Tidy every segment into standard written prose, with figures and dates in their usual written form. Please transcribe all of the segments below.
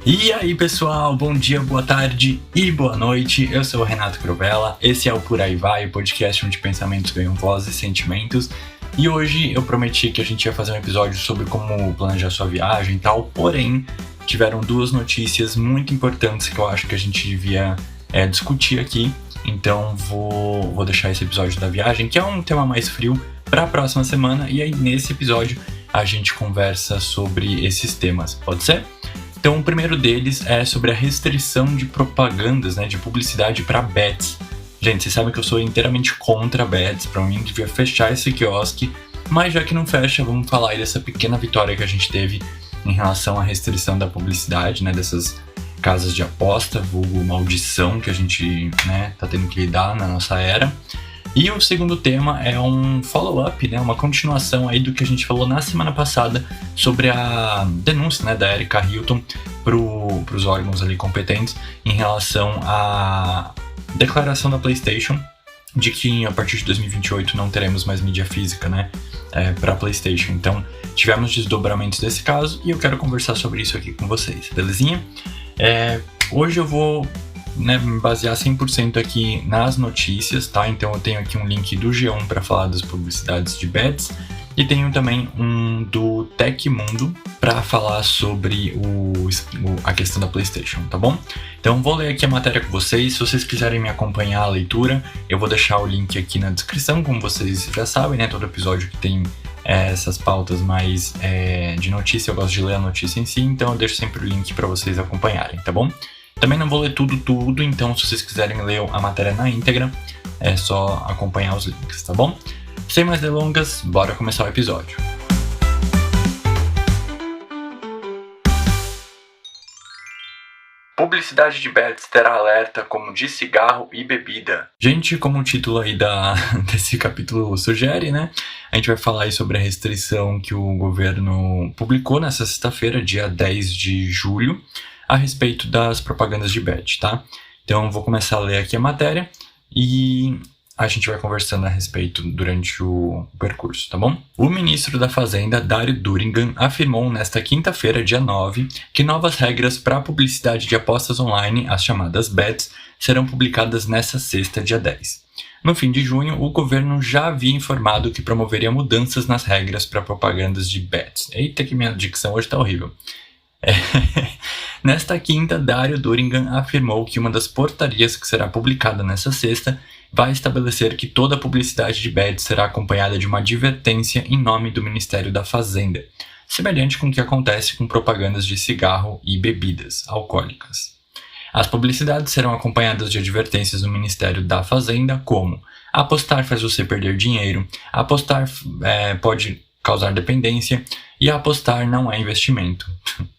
E aí pessoal, bom dia, boa tarde e boa noite. Eu sou o Renato Crovella, esse é o Por Aí Vai, o podcast onde pensamentos ganham voz e sentimentos. E hoje eu prometi que a gente ia fazer um episódio sobre como planejar sua viagem e tal, porém tiveram duas notícias muito importantes que eu acho que a gente devia discutir aqui. Então vou deixar esse episódio da viagem, que é um tema mais frio, para a próxima semana. E aí nesse episódio a gente conversa sobre esses temas, pode ser? Então, o primeiro deles é sobre a restrição de propagandas, de publicidade para bets. Gente, vocês sabem que eu sou inteiramente contra bets, para mim devia fechar esse quiosque, mas já que não fecha, vamos falar aí dessa pequena vitória que a gente teve em relação à restrição da publicidade, dessas casas de aposta, vulgo maldição que a gente tá tendo que lidar na nossa era. E o segundo tema é um follow-up, uma continuação aí do que a gente falou na semana passada sobre a denúncia da Erika Hilton para os órgãos ali competentes em relação à declaração da PlayStation de que a partir de 2028 não teremos mais mídia física para a PlayStation. Então tivemos desdobramentos desse caso e eu quero conversar sobre isso aqui com vocês, belezinha? Hoje eu vou me basear 100% aqui nas notícias, tá? Então eu tenho aqui um link do G1 para falar das publicidades de bets e tenho também um do Tecmundo para falar sobre a questão da PlayStation, tá bom? Então vou ler aqui a matéria com vocês. Se vocês quiserem me acompanhar a leitura, eu vou deixar o link aqui na descrição, como vocês já sabem, todo episódio que tem essas pautas mais de notícia, eu gosto de ler a notícia em si, então eu deixo sempre o link para vocês acompanharem, tá bom? Também não vou ler tudo, então se vocês quiserem ler a matéria na íntegra, é só acompanhar os links, tá bom? Sem mais delongas, bora começar o episódio. Publicidade de bets terá alerta como de cigarro e bebida. Gente, como o título aí desse capítulo sugere, a gente vai falar aí sobre a restrição que o governo publicou nessa sexta-feira, dia 10 de julho, a respeito das propagandas de bet, tá? Então vou começar a ler aqui a matéria e a gente vai conversando a respeito durante o percurso, tá bom? O ministro da Fazenda, Dário Durigan, afirmou nesta quinta-feira, dia 9, que novas regras para a publicidade de apostas online, as chamadas bets, serão publicadas nesta sexta, dia 10. No fim de junho, o governo já havia informado que promoveria mudanças nas regras para propagandas de bets. Eita, que minha dicção hoje tá horrível. Nesta quinta, Dário Durigan afirmou que uma das portarias que será publicada nesta sexta vai estabelecer que toda publicidade de bets será acompanhada de uma advertência em nome do Ministério da Fazenda, semelhante com o que acontece com propagandas de cigarro e bebidas alcoólicas. As publicidades serão acompanhadas de advertências do Ministério da Fazenda, como: apostar faz você perder dinheiro, apostar pode causar dependência, e apostar não é investimento.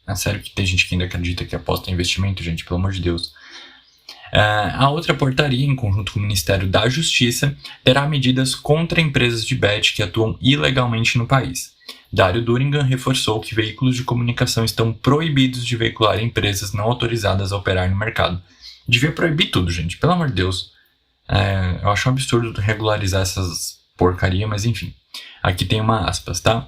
É sério que tem gente que ainda acredita que aposta é investimento, gente, pelo amor de Deus. A outra portaria, em conjunto com o Ministério da Justiça, terá medidas contra empresas de bet que atuam ilegalmente no país. Dário Durigan reforçou que veículos de comunicação estão proibidos de veicular empresas não autorizadas a operar no mercado. Devia proibir tudo, gente, pelo amor de Deus. Eu acho um absurdo regularizar essas porcarias, mas enfim. Aqui tem uma aspas, tá?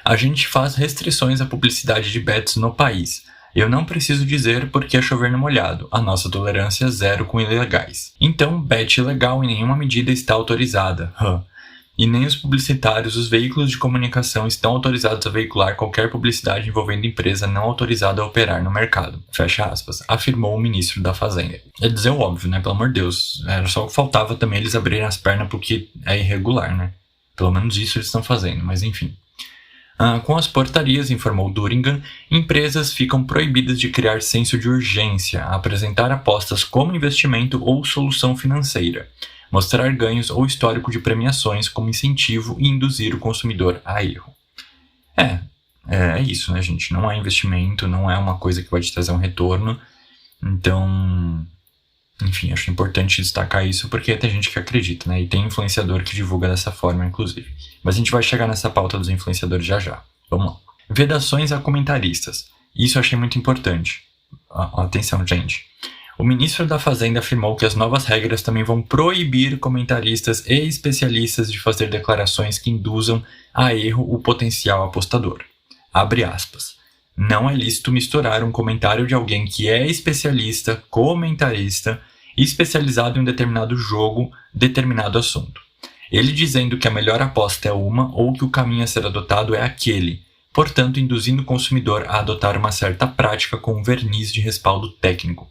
A gente faz restrições à publicidade de bets no país. Eu não preciso dizer porque é chover no molhado. A nossa tolerância é zero com ilegais. Então, bet ilegal em nenhuma medida está autorizada. E nem os publicitários, os veículos de comunicação estão autorizados a veicular qualquer publicidade envolvendo empresa não autorizada a operar no mercado. Fecha aspas, afirmou o ministro da Fazenda. É dizer o óbvio, pelo amor de Deus. Era só o que faltava também eles abrirem as pernas porque é irregular, Pelo menos isso eles estão fazendo, mas enfim. Com as portarias, informou Durigan, empresas ficam proibidas de criar senso de urgência, apresentar apostas como investimento ou solução financeira, mostrar ganhos ou histórico de premiações como incentivo e induzir o consumidor a erro. É isso, gente? Não é investimento, não é uma coisa que vai te trazer um retorno. Então, enfim, acho importante destacar isso porque tem gente que acredita, e tem influenciador que divulga dessa forma, inclusive. Mas a gente vai chegar nessa pauta dos influenciadores já. Vamos lá. Vedações a comentaristas. Isso eu achei muito importante. Atenção, gente. O ministro da Fazenda afirmou que as novas regras também vão proibir comentaristas e especialistas de fazer declarações que induzam a erro o potencial apostador. Abre aspas. não é lícito misturar um comentário de alguém que é especialista, comentarista, especializado em um determinado jogo, determinado assunto. Ele dizendo que a melhor aposta é uma ou que o caminho a ser adotado é aquele, portanto induzindo o consumidor a adotar uma certa prática com um verniz de respaldo técnico.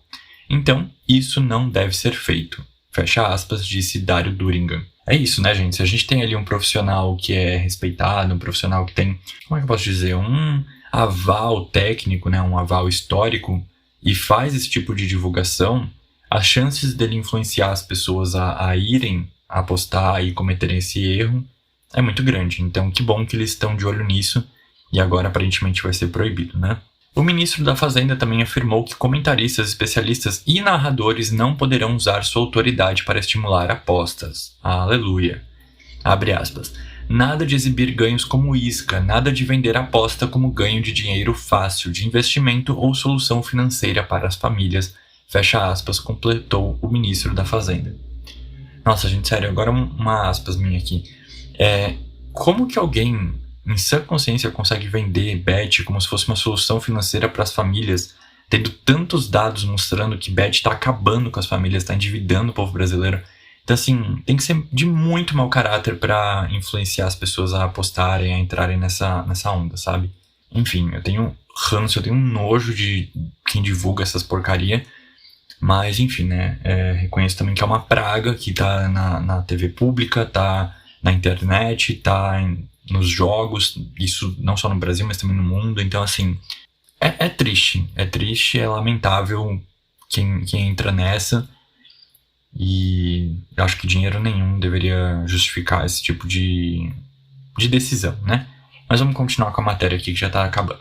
Então, isso não deve ser feito. Fecha aspas, disse Dário Durigan. É isso, né, gente? Se a gente tem ali um profissional que é respeitado, um profissional que tem, como é que eu posso dizer, um aval técnico, né, um aval histórico, e faz esse tipo de divulgação, as chances dele influenciar as pessoas a irem apostar e cometerem esse erro é muito grande. Então, que bom que eles estão de olho nisso e agora aparentemente vai ser proibido, né? O ministro da Fazenda também afirmou que comentaristas, especialistas e narradores não poderão usar sua autoridade para estimular apostas. Aleluia. Abre aspas. Nada de exibir ganhos como isca, nada de vender aposta como ganho de dinheiro fácil, de investimento ou solução financeira para as famílias. Fecha aspas, completou o ministro da Fazenda. Nossa, gente, sério, agora uma aspas minha aqui. Como que alguém em sã consciência consegue vender bet como se fosse uma solução financeira para as famílias, tendo tantos dados mostrando que bet está acabando com as famílias, está endividando o povo brasileiro? Então, assim, tem que ser de muito mau caráter para influenciar as pessoas a apostarem, a entrarem nessa onda, sabe? Enfim, eu tenho ranço, eu tenho nojo de quem divulga essas porcaria. Mas, enfim, né, reconheço também que é uma praga que tá na TV pública, tá na internet, tá nos jogos, isso não só no Brasil, mas também no mundo. Então, assim, é triste, é lamentável quem entra nessa. E eu acho que dinheiro nenhum deveria justificar esse tipo de decisão, né? Mas vamos continuar com a matéria aqui que já tá acabando.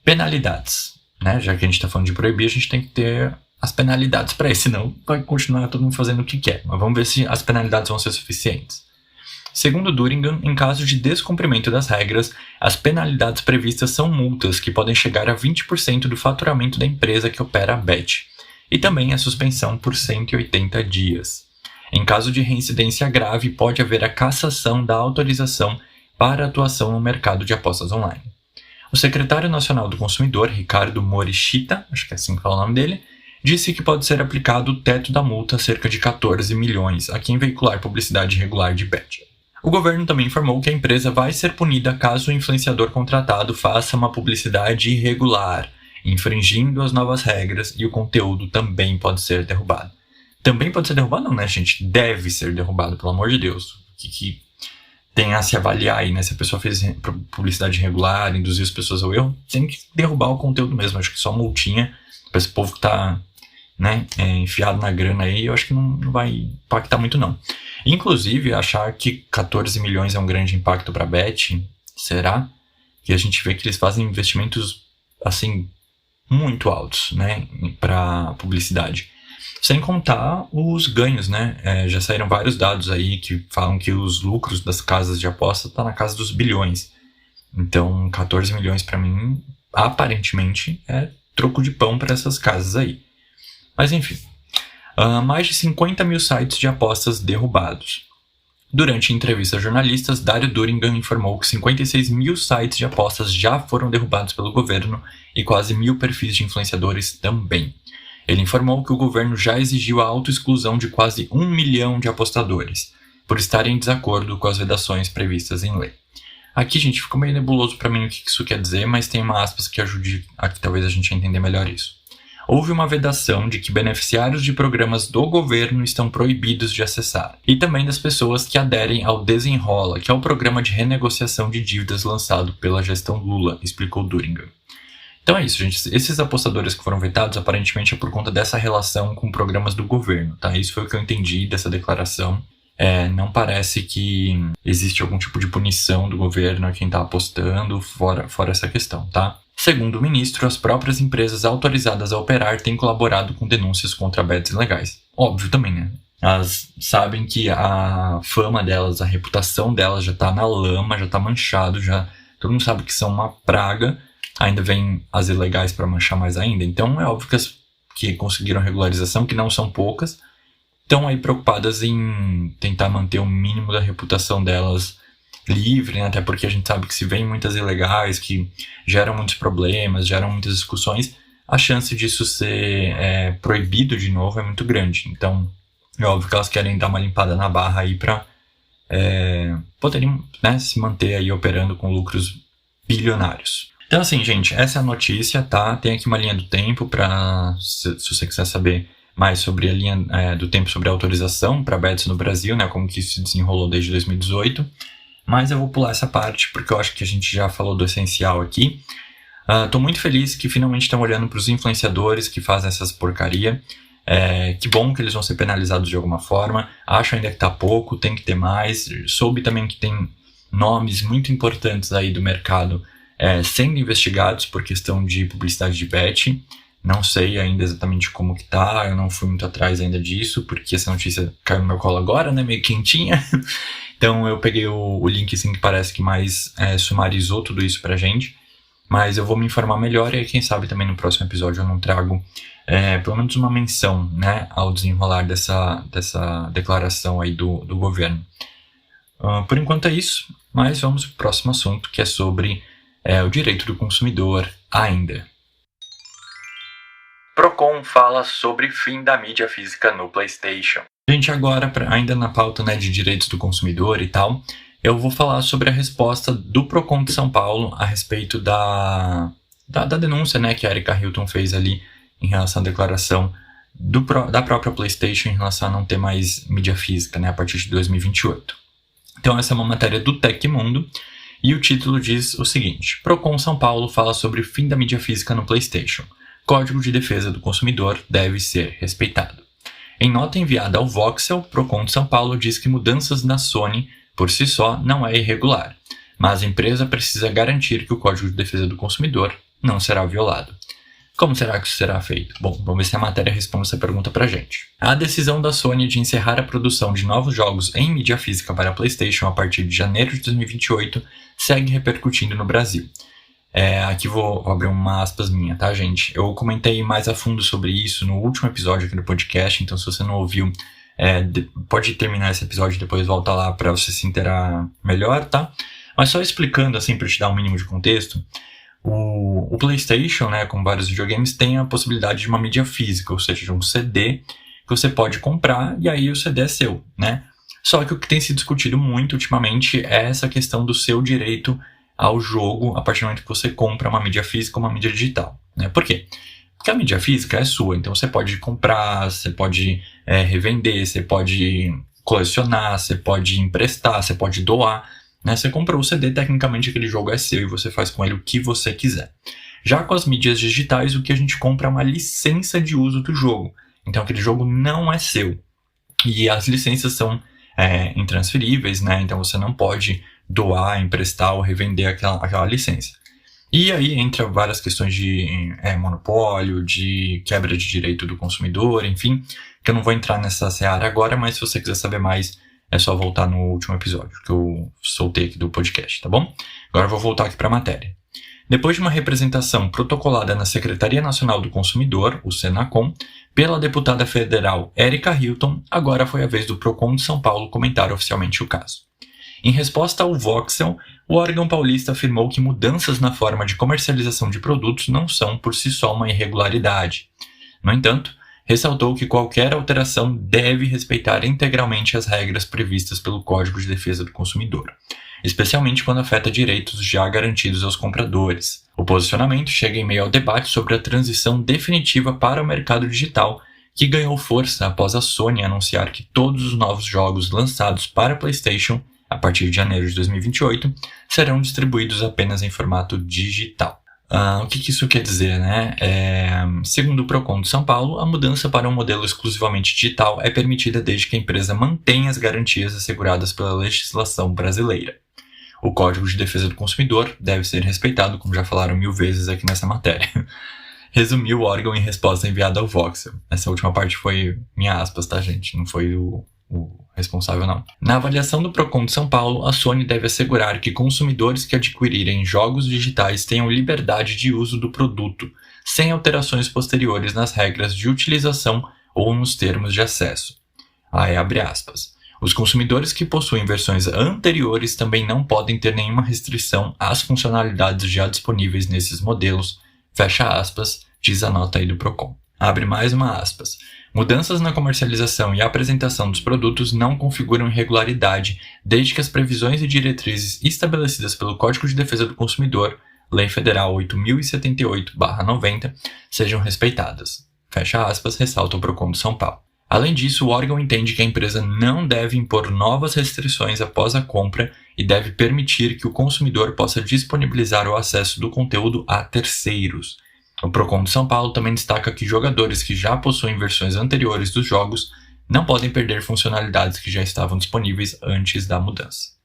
Penalidades, né? Já que a gente tá falando de proibir, a gente tem que ter as penalidades para isso, senão vai continuar todo mundo fazendo o que quer. Mas vamos ver se as penalidades vão ser suficientes. Segundo Durigan, em caso de descumprimento das regras, as penalidades previstas são multas que podem chegar a 20% do faturamento da empresa que opera a bet, e também a suspensão por 180 dias. Em caso de reincidência grave, pode haver a cassação da autorização para atuação no mercado de apostas online. O secretário nacional do consumidor, Ricardo Morishita, acho que é assim que fala o nome dele, disse que pode ser aplicado o teto da multa, cerca de 14 milhões, a quem veicular publicidade irregular de bet. O governo também informou que a empresa vai ser punida caso o influenciador contratado faça uma publicidade irregular, infringindo as novas regras, e o conteúdo também pode ser derrubado. Também pode ser derrubado não, né, gente? Deve ser derrubado, pelo amor de Deus. Que tem a se avaliar aí, né? Se a pessoa fez publicidade irregular, induziu as pessoas ao erro, tem que derrubar o conteúdo mesmo. Acho que só multinha para esse povo que tá, né, enfiado na grana aí, eu acho que não vai impactar muito não. Inclusive, achar que 14 milhões é um grande impacto para a Bet, será? Que a gente vê que eles fazem investimentos, assim, muito altos, né, para publicidade. Sem contar os ganhos, né? Já saíram vários dados aí que falam que os lucros das casas de aposta estão na casa dos bilhões. Então, 14 milhões para mim, aparentemente, é troco de pão para essas casas aí. Mas enfim, mais de 50 mil sites de apostas derrubados. Durante entrevista a jornalistas, Dário Durigan informou que 56 mil sites de apostas já foram derrubados pelo governo e quase 1.000 perfis de influenciadores também. Ele informou que o governo já exigiu a autoexclusão de quase 1 milhão de apostadores, por estarem em desacordo com as vedações previstas em lei. Aqui, gente, ficou meio nebuloso para mim o que isso quer dizer, mas tem uma aspas que ajude a que talvez a gente a entender melhor isso. Houve uma vedação de que beneficiários de programas do governo estão proibidos de acessar, e também das pessoas que aderem ao Desenrola, que é o programa de renegociação de dívidas lançado pela gestão Lula, explicou Durigan. Então é isso, gente. Esses apostadores que foram vetados, aparentemente é por conta dessa relação com programas do governo, tá? Isso foi o que eu entendi dessa declaração. Não parece que existe algum tipo de punição do governo a quem está apostando, fora essa questão, tá? Segundo o ministro, as próprias empresas autorizadas a operar têm colaborado com denúncias contra bets ilegais. Óbvio também, né? Elas sabem que a fama delas, a reputação delas já tá na lama, já tá manchado, já todo mundo sabe que são uma praga. Ainda vem as ilegais para manchar mais ainda. Então é óbvio que as que conseguiram regularização, que não são poucas, estão aí preocupadas em tentar manter o mínimo da reputação delas livre, né? Até porque a gente sabe que se vem muitas ilegais, que geram muitos problemas, geram muitas discussões, a chance disso ser proibido de novo é muito grande. Então, é óbvio que elas querem dar uma limpada na barra aí para poderem, né, se manter aí operando com lucros bilionários. Então, assim, gente, essa é a notícia, tá? Tem aqui uma linha do tempo para, se você quiser saber mais sobre a linha do tempo sobre a autorização para bets no Brasil, né? Como que isso se desenrolou desde 2018. Mas eu vou pular essa parte porque eu acho que a gente já falou do essencial aqui. Tô muito feliz que finalmente estão olhando para os influenciadores que fazem essas porcaria. Que bom que eles vão ser penalizados de alguma forma. Acho ainda que tá pouco, tem que ter mais. Soube também que tem nomes muito importantes aí do mercado sendo investigados por questão de publicidade de bet. Não sei ainda exatamente como que tá, eu não fui muito atrás ainda disso, porque essa notícia caiu no meu colo agora, né, meio quentinha. Então eu peguei o link assim, que parece que mais sumarizou tudo isso pra gente. Mas eu vou me informar melhor e aí quem sabe também no próximo episódio eu não trago pelo menos uma menção, né, ao desenrolar dessa declaração aí do governo. Por enquanto é isso, mas vamos pro próximo assunto, que é sobre o direito do consumidor ainda. Procon fala sobre fim da mídia física no PlayStation. Gente, agora, ainda na pauta, né, de direitos do consumidor e tal, eu vou falar sobre a resposta do Procon de São Paulo a respeito da denúncia, né, que a Erika Hilton fez ali em relação à declaração da própria PlayStation em relação a não ter mais mídia física, né, a partir de 2028. Então essa é uma matéria do Tecmundo e o título diz o seguinte: Procon São Paulo fala sobre fim da mídia física no PlayStation. Código de Defesa do Consumidor deve ser respeitado. Em nota enviada ao Voxel, Procon de São Paulo diz que mudanças na Sony, por si só, não é irregular, mas a empresa precisa garantir que o Código de Defesa do Consumidor não será violado. Como será que isso será feito? Bom, vamos ver se a matéria responde essa pergunta pra gente. A decisão da Sony de encerrar a produção de novos jogos em mídia física para a PlayStation a partir de janeiro de 2028 segue repercutindo no Brasil. Aqui vou abrir uma aspas minha, tá, gente? Eu comentei mais a fundo sobre isso no último episódio aqui do podcast, então se você não ouviu, pode terminar esse episódio e depois volta lá para você se inteirar melhor, tá? Mas só explicando, assim, para te dar um mínimo de contexto, o PlayStation, né, com vários videogames, tem a possibilidade de uma mídia física, ou seja, de um CD que você pode comprar e aí o CD é seu, né? Só que o que tem se discutido muito ultimamente é essa questão do seu direito ao jogo a partir do momento que você compra uma mídia física ou uma mídia digital, né? Por quê? Porque a mídia física é sua, então você pode comprar, você pode revender, você pode colecionar, você pode emprestar, você pode doar, né? Você comprou o CD, tecnicamente aquele jogo é seu e você faz com ele o que você quiser. Já com as mídias digitais, o que a gente compra é uma licença de uso do jogo, então aquele jogo não é seu. E as licenças são intransferíveis, né? Então você não pode doar, emprestar ou revender aquela licença. E aí entra várias questões de monopólio, de quebra de direito do consumidor, enfim, que eu não vou entrar nessa seara agora, mas se você quiser saber mais, é só voltar no último episódio que eu soltei aqui do podcast, tá bom? Agora eu vou voltar aqui para a matéria. Depois de uma representação protocolada na Secretaria Nacional do Consumidor, o Senacom, pela deputada federal Erika Hilton, agora foi a vez do Procon de São Paulo comentar oficialmente o caso. Em resposta ao Voxel, o órgão paulista afirmou que mudanças na forma de comercialização de produtos não são por si só uma irregularidade. No entanto, ressaltou que qualquer alteração deve respeitar integralmente as regras previstas pelo Código de Defesa do Consumidor, especialmente quando afeta direitos já garantidos aos compradores. O posicionamento chega em meio ao debate sobre a transição definitiva para o mercado digital, que ganhou força após a Sony anunciar que todos os novos jogos lançados para PlayStation a partir de janeiro de 2028, serão distribuídos apenas em formato digital. O que isso quer dizer, né? Segundo o Procon de São Paulo, a mudança para um modelo exclusivamente digital é permitida desde que a empresa mantenha as garantias asseguradas pela legislação brasileira. O Código de Defesa do Consumidor deve ser respeitado, como já falaram 1000 vezes aqui nessa matéria. Resumiu o órgão em resposta enviada ao Voxel. Essa última parte foi minha aspas, tá, gente? Não foi o responsável, não. Na avaliação do Procon de São Paulo, a Sony deve assegurar que consumidores que adquirirem jogos digitais tenham liberdade de uso do produto, sem alterações posteriores nas regras de utilização ou nos termos de acesso. Abre aspas. Os consumidores que possuem versões anteriores também não podem ter nenhuma restrição às funcionalidades já disponíveis nesses modelos, fecha aspas, diz a nota aí do Procon. Abre mais uma aspas. Mudanças na comercialização e apresentação dos produtos não configuram irregularidade, desde que as previsões e diretrizes estabelecidas pelo Código de Defesa do Consumidor, Lei Federal 8.078/90, sejam respeitadas. Fecha aspas, ressalta o Procon de São Paulo. Além disso, o órgão entende que a empresa não deve impor novas restrições após a compra e deve permitir que o consumidor possa disponibilizar o acesso do conteúdo a terceiros. O Procon de São Paulo também destaca que jogadores que já possuem versões anteriores dos jogos não podem perder funcionalidades que já estavam disponíveis antes da mudança.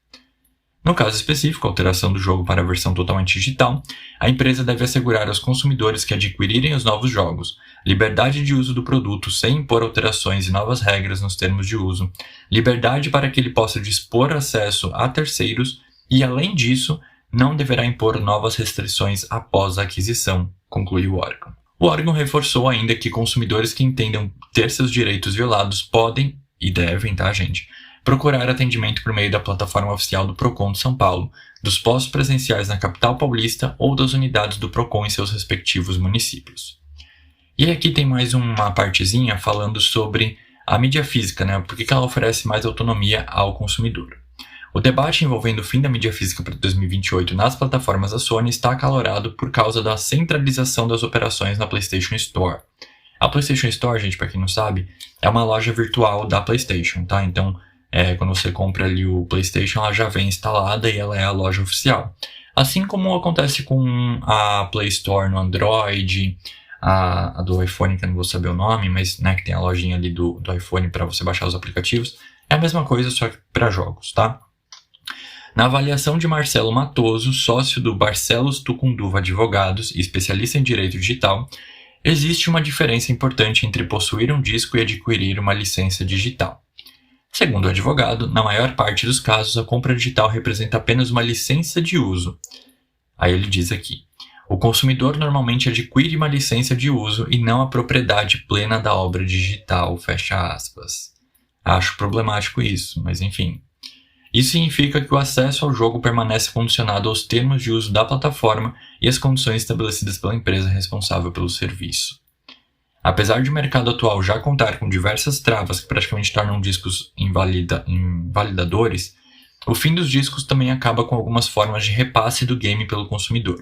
No caso específico, a alteração do jogo para a versão totalmente digital, a empresa deve assegurar aos consumidores que adquirirem os novos jogos liberdade de uso do produto sem impor alterações e novas regras nos termos de uso, liberdade para que ele possa dispor acesso a terceiros e, além disso, não deverá impor novas restrições após a aquisição, concluiu o órgão. O órgão reforçou ainda que consumidores que entendam ter seus direitos violados podem e devem, gente, procurar atendimento por meio da plataforma oficial do Procon de São Paulo, dos postos presenciais na capital paulista ou das unidades do Procon em seus respectivos municípios. E aqui tem mais uma partezinha falando sobre a mídia física, por que ela oferece mais autonomia ao consumidor. O debate envolvendo o fim da mídia física para 2028 nas plataformas da Sony está acalorado por causa da centralização das operações na PlayStation Store. A PlayStation Store, gente, para quem não sabe, é uma loja virtual da PlayStation, tá? Então, quando você compra ali o PlayStation, ela já vem instalada e ela é a loja oficial. Assim como acontece com a Play Store no Android, a do iPhone, que eu não vou saber o nome, mas que tem a lojinha ali do iPhone para você baixar os aplicativos, é a mesma coisa, só que para jogos, tá? Na avaliação de Marcelo Matoso, sócio do Barcelos Tucunduva Advogados e especialista em direito digital, existe uma diferença importante entre possuir um disco e adquirir uma licença digital. Segundo o advogado, na maior parte dos casos, a compra digital representa apenas uma licença de uso. Aí ele diz aqui, o consumidor normalmente adquire uma licença de uso e não a propriedade plena da obra digital, fecha aspas. Acho problemático isso, mas enfim. Isso significa que o acesso ao jogo permanece condicionado aos termos de uso da plataforma e às condições estabelecidas pela empresa responsável pelo serviço. Apesar de o mercado atual já contar com diversas travas que praticamente tornam discos invalidadores, o fim dos discos também acaba com algumas formas de repasse do game pelo consumidor.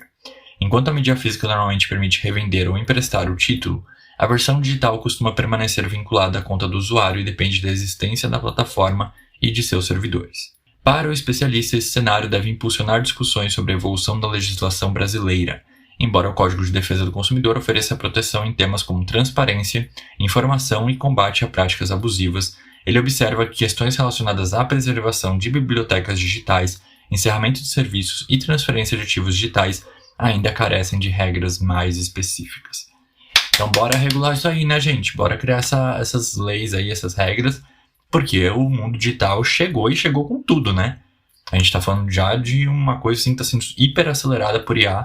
Enquanto a mídia física normalmente permite revender ou emprestar o título, a versão digital costuma permanecer vinculada à conta do usuário e depende da existência da plataforma e de seus servidores. Para o especialista, esse cenário deve impulsionar discussões sobre a evolução da legislação brasileira, embora o Código de Defesa do Consumidor ofereça proteção em temas como transparência, informação e combate a práticas abusivas. Ele observa que questões relacionadas à preservação de bibliotecas digitais, encerramento de serviços e transferência de ativos digitais ainda carecem de regras mais específicas. Então bora regular isso aí, gente? Bora criar essas leis aí, essas regras, porque o mundo digital chegou e chegou com tudo, A gente tá falando já de uma coisa assim que tá sendo hiper acelerada por IA,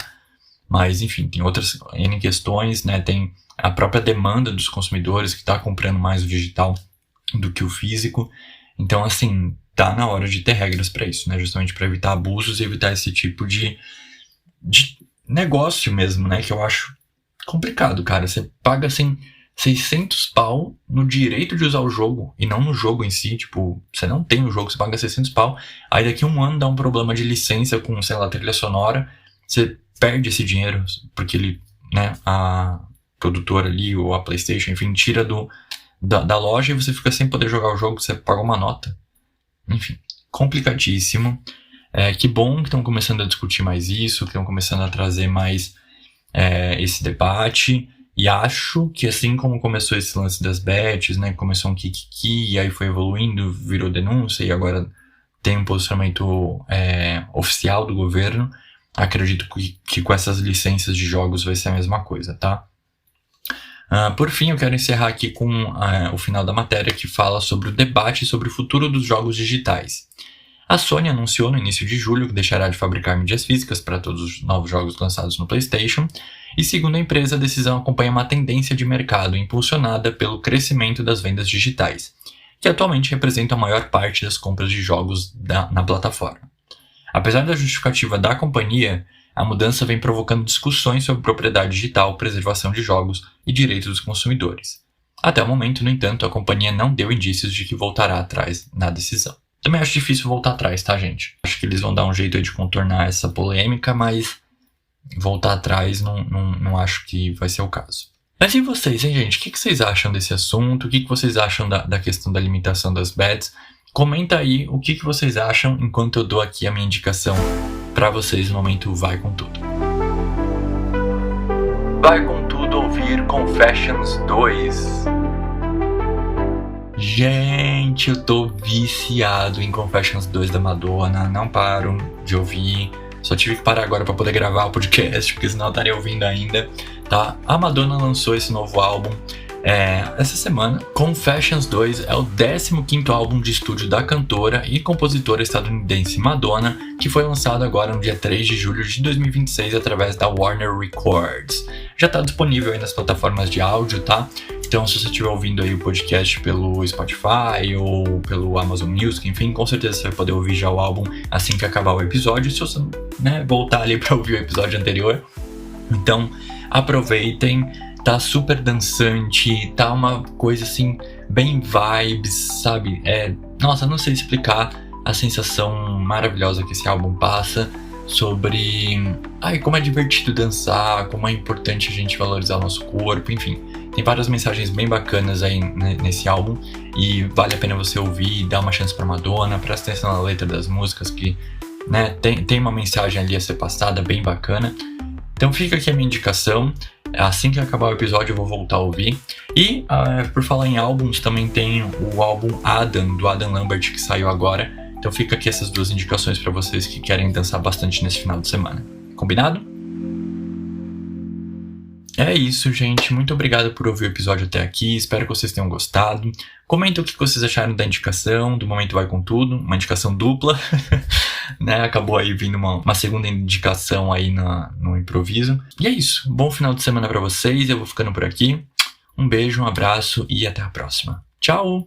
mas enfim, tem outras N questões, Tem a própria demanda dos consumidores que tá comprando mais o digital do que o físico. Então, assim, tá na hora de ter regras para isso, Justamente para evitar abusos e evitar esse tipo de negócio mesmo, Que eu acho complicado, cara. Você paga assim 600 pau no direito de usar o jogo e não no jogo em si, você não tem o jogo, você paga 600 pau, aí daqui a um ano dá um problema de licença com, trilha sonora, você perde esse dinheiro, porque ele, a produtora ali, ou a PlayStation, enfim, tira da loja e você fica sem poder jogar o jogo, você paga uma nota. Enfim, complicadíssimo. Que bom que estão começando a discutir mais isso, que estão começando a trazer mais esse debate. E acho que assim como começou esse lance das bets, começou um kikiki, e aí foi evoluindo, virou denúncia, e agora tem um posicionamento oficial do governo, acredito que com essas licenças de jogos vai ser a mesma coisa, tá? Por fim, eu quero encerrar aqui com o final da matéria que fala sobre o debate sobre o futuro dos jogos digitais. A Sony anunciou no início de julho que deixará de fabricar mídias físicas para todos os novos jogos lançados no PlayStation, e segundo a empresa, a decisão acompanha uma tendência de mercado impulsionada pelo crescimento das vendas digitais, que atualmente representam a maior parte das compras de jogos na plataforma. Apesar da justificativa da companhia, a mudança vem provocando discussões sobre propriedade digital, preservação de jogos e direitos dos consumidores. Até o momento, no entanto, a companhia não deu indícios de que voltará atrás na decisão. Também acho difícil voltar atrás, tá, gente? Acho que eles vão dar um jeito aí de contornar essa polêmica, mas voltar atrás não acho que vai ser o caso. Mas e vocês, hein, gente? O que vocês acham desse assunto? O que vocês acham da questão da limitação das bets? Comenta aí o que vocês acham enquanto eu dou aqui a minha indicação pra vocês no momento Vai Com Tudo. Vai Com Tudo ouvir Confessions 2. Gente, eu tô viciado em Confessions 2 da Madonna, não paro de ouvir. Só tive que parar agora pra poder gravar o podcast, porque senão eu estaria ouvindo ainda, tá? A Madonna lançou esse novo álbum essa semana. Confessions 2 é o 15º álbum de estúdio da cantora e compositora estadunidense Madonna, que foi lançado agora no dia 3 de julho de 2026 através da Warner Records. Já tá disponível aí nas plataformas de áudio, tá? Então, se você estiver ouvindo aí o podcast pelo Spotify ou pelo Amazon Music, enfim, com certeza você vai poder ouvir já o álbum assim que acabar o episódio, se você, voltar ali pra ouvir o episódio anterior. Então, aproveitem, tá super dançante, tá uma coisa assim, bem vibes, sabe? Nossa, não sei explicar a sensação maravilhosa que esse álbum passa sobre como é divertido dançar, como é importante a gente valorizar o nosso corpo, enfim. Tem várias mensagens bem bacanas aí nesse álbum e vale a pena você ouvir e dar uma chance pra Madonna, presta atenção na letra das músicas que, tem uma mensagem ali a ser passada bem bacana. Então fica aqui a minha indicação, assim que acabar o episódio eu vou voltar a ouvir. E por falar em álbuns, também tem o álbum Adam, do Adam Lambert, que saiu agora. Então fica aqui essas duas indicações pra vocês que querem dançar bastante nesse final de semana. Combinado? É isso, gente. Muito obrigado por ouvir o episódio até aqui. Espero que vocês tenham gostado. Comenta o que vocês acharam da indicação, do Momento Vai Com Tudo. Uma indicação dupla. Acabou aí vindo uma segunda indicação aí no improviso. E é isso. Bom final de semana pra vocês. Eu vou ficando por aqui. Um beijo, um abraço e até a próxima. Tchau!